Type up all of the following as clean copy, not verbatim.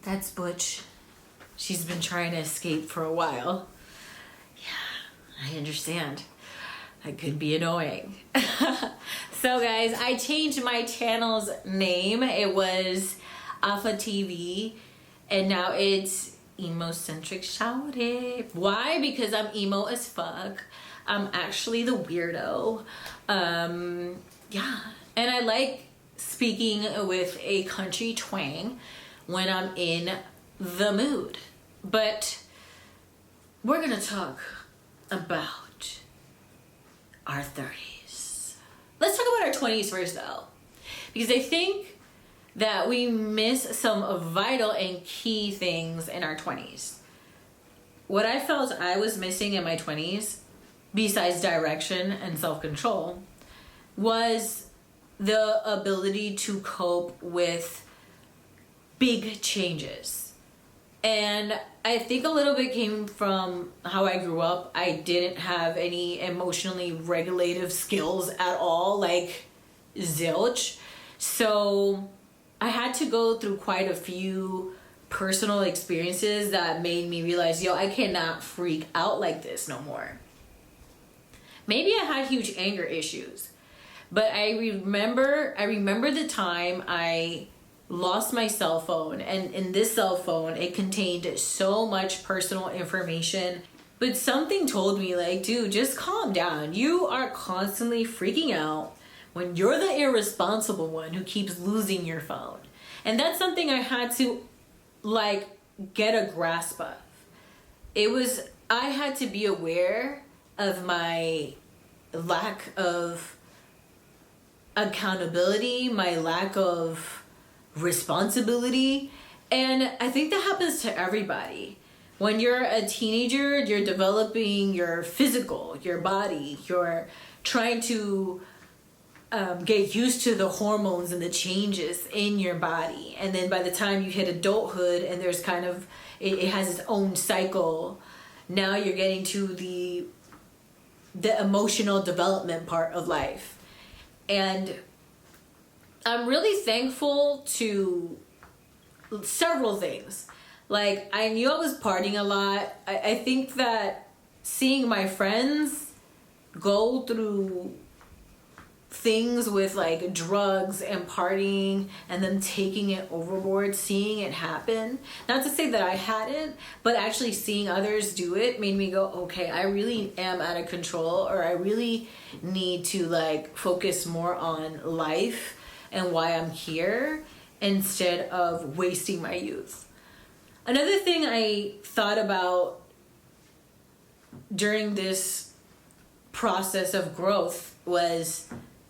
That's Butch. She's been trying to escape for a while. Yeah, I understand. That could be annoying. So guys, I changed my channel's name. It was Alpha TV, and now it's Emo-centric Shouty. Why? Because I'm emo as fuck. I'm actually the weirdo. Yeah, and I like speaking with a country twang when I'm in the mood. But we're gonna talk about our 30s. Let's talk about our 20s first though, because I think that we miss some vital and key things in our 20s. What I felt I was missing in my 20s, besides direction and self-control, was the ability to cope with big changes. And I think a little bit came from how I grew up. I didn't have any emotionally regulative skills at all, like zilch. So I had to go through quite a few personal experiences that made me realize, yo, I cannot freak out like this no more. Maybe I had huge anger issues, but I remember the time I lost my cell phone, and in this cell phone it contained so much personal information, but something told me, like, dude, just calm down. You are constantly freaking out when you're the irresponsible one who keeps losing your phone. And that's something I had to like get a grasp of. I had to be aware of my lack of accountability, my lack of responsibility. And I think that happens to everybody. When you're a teenager, you're developing your physical, your body, you're trying to get used to the hormones and the changes in your body. And then by the time you hit adulthood and there's kind of, it has its own cycle, now you're getting to the emotional development part of life. And I'm really thankful to several things. Like, I knew I was partying a lot. I think that seeing my friends go through things with like drugs and partying and then taking it overboard, seeing it happen, not to say that I hadn't, but actually seeing others do it made me go, okay, I really am out of control, or I really need to like focus more on life and why I'm here instead of wasting my youth. Another thing I thought about during this process of growth was,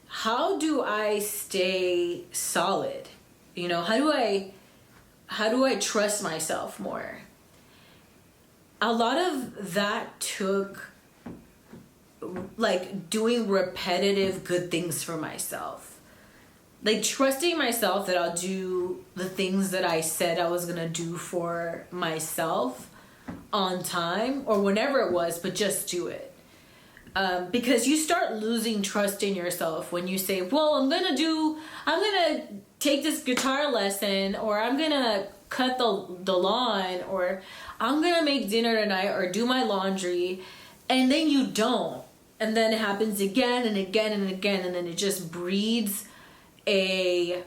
how do I stay solid? You know, how do I trust myself more? A lot of that took like doing repetitive good things for myself. Like trusting myself that I'll do the things that I said I was gonna do for myself on time or whenever it was, but just do it. Because you start losing trust in yourself when you say, well, I'm gonna take this guitar lesson, or I'm gonna cut the lawn, or I'm gonna make dinner tonight, or do my laundry, and then you don't. And then it happens again and again and again, and then it just breeds a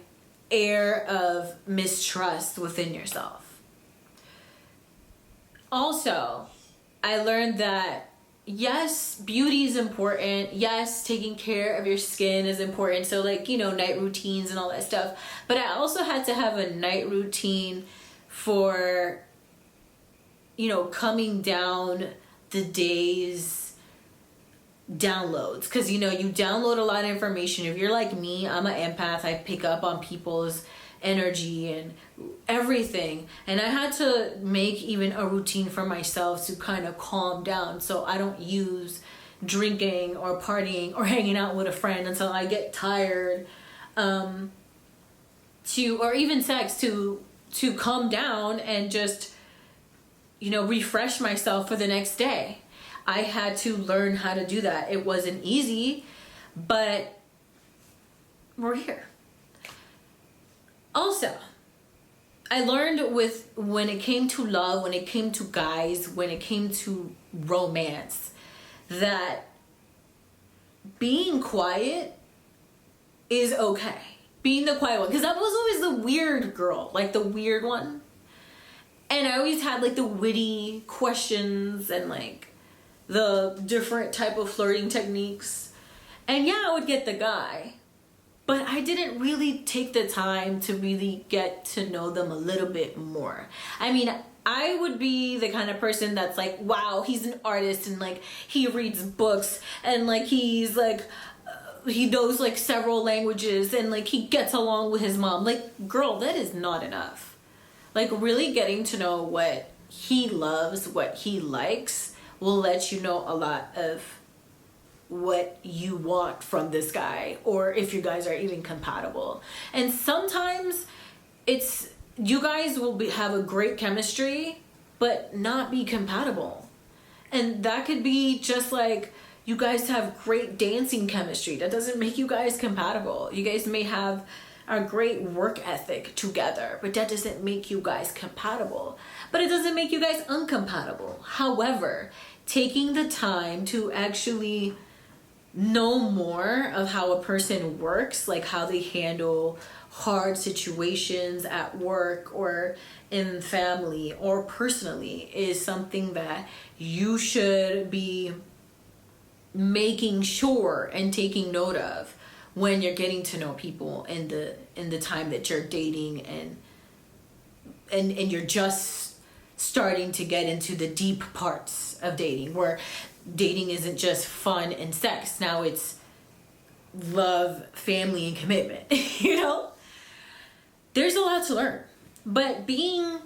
air of mistrust within yourself. Also, I learned that yes, beauty is important. Yes, taking care of your skin is important. So like, you know, night routines and all that stuff. But I also had to have a night routine for, you know, coming down the day's downloads. Because, you know, you download a lot of information. If you're like me, I'm an empath. I pick up on people's energy and everything, and I had to make even a routine for myself to kind of calm down, so I don't use drinking or partying or hanging out with a friend until I get tired, or even sex to calm down and just, you know, refresh myself for the next day. I had to learn how to do that. It wasn't easy, but we're here. Also, I learned when it came to love, when it came to guys, when it came to romance, that being quiet is okay. Being the quiet one, because I was always the weird girl, like the weird one. And I always had like the witty questions and like the different type of flirting techniques. And yeah, I would get the guy, but I didn't really take the time to really get to know them a little bit more. I mean, I would be the kind of person that's like, wow, he's an artist and like he reads books and like he's like, he knows like several languages and like he gets along with his mom. Like, girl, that is not enough. Like, really getting to know what he loves, what he likes, will let you know a lot of what you want from this guy, or if you guys are even compatible. And sometimes it's, you guys will have a great chemistry but not be compatible. And that could be just like, you guys have great dancing chemistry. That doesn't make you guys compatible. You guys may have a great work ethic together, but that doesn't make you guys compatible. But it doesn't make you guys uncompatible. However, taking the time to actually know more of how a person works, like how they handle hard situations at work or in family or personally, is something that you should be making sure and taking note of when you're getting to know people in the time that you're dating and you're just starting to get into the deep parts of dating, where dating isn't just fun and sex. Now it's love, family, and commitment. You know, there's a lot to learn. But being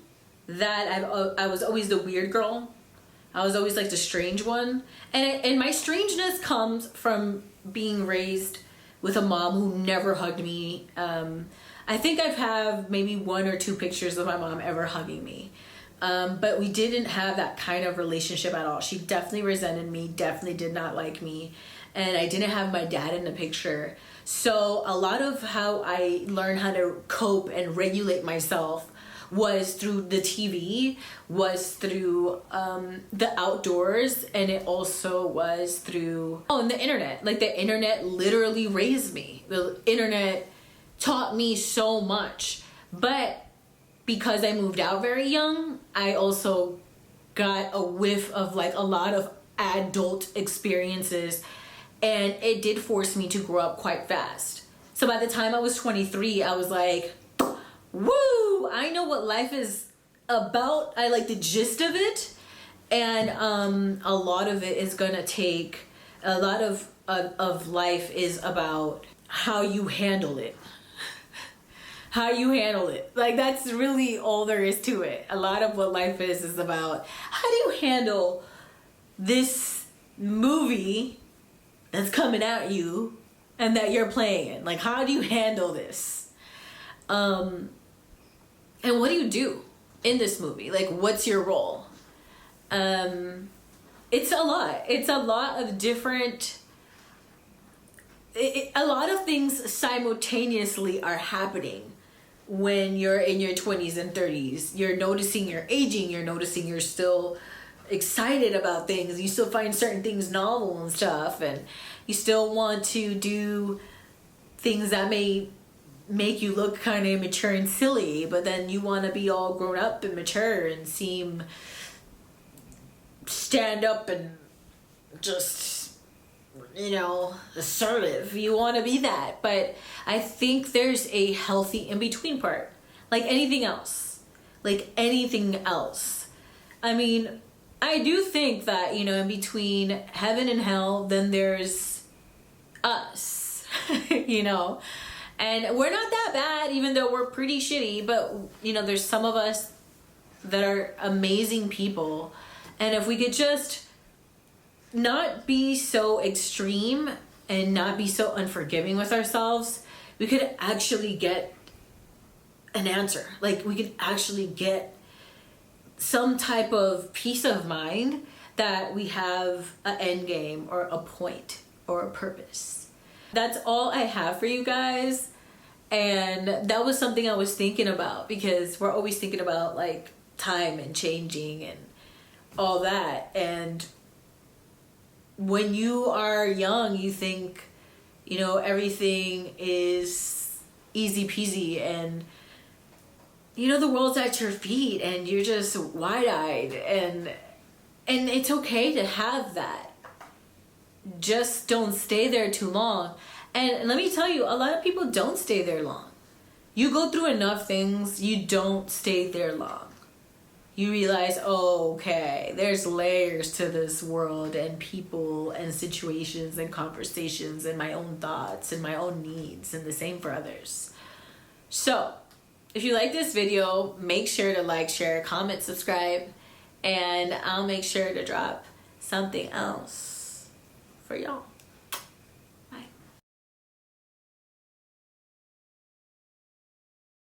that I was always the weird girl, I was always like the strange one, and my strangeness comes from being raised with a mom who never hugged me. I think I've have maybe 1 or 2 pictures of my mom ever hugging me. But we didn't have that kind of relationship at all. She definitely resented me, definitely did not like me. And I didn't have my dad in the picture. So a lot of how I learned how to cope and regulate myself was through the TV, was through the outdoors, and it also was through, and the internet. Like, the internet literally raised me. The internet taught me so much. But because I moved out very young, I also got a whiff of like a lot of adult experiences, and it did force me to grow up quite fast. So by the time I was 23, I was like, woo, I know what life is about. I like the gist of it. And a lot of it is gonna take, a lot of life is about how you handle it. How you handle it. Like, that's really all there is to it. A lot of what life is about how do you handle this movie that's coming at you and that you're playing in. Like, how do you handle this? And what do you do in this movie? Like, what's your role? It's a lot. It's a lot of different... a lot of things simultaneously are happening when you're in your 20s and 30s. You're noticing you're aging. You're noticing you're still excited about things. You still find certain things novel and stuff. And you still want to do things that may make you look kind of immature and silly, but then you want to be all grown up and mature and seem stand up and just, you know, assertive. You want to be that. But I think there's a healthy in-between part. Like anything else. Like anything else. I mean, I do think that, you know, in between heaven and hell, then there's us. You know? And we're not that bad, even though we're pretty shitty. But, you know, there's some of us that are amazing people. And if we could just not be so extreme and not be so unforgiving with ourselves, we could actually get an answer. Like, we could actually get some type of peace of mind that we have an end game or a point or a purpose. That's all I have for you guys. And that was something I was thinking about, because we're always thinking about like time and changing and all that. And when you are young, you think, you know, everything is easy peasy and, you know, the world's at your feet and you're just wide-eyed, and it's okay to have that. Just don't stay there too long. And let me tell you, a lot of people don't stay there long. You go through enough things, you don't stay there long. You realize, oh, okay, there's layers to this world and people and situations and conversations and my own thoughts and my own needs, and the same for others. So, if you like this video, make sure to like, share, comment, subscribe, and I'll make sure to drop something else for y'all.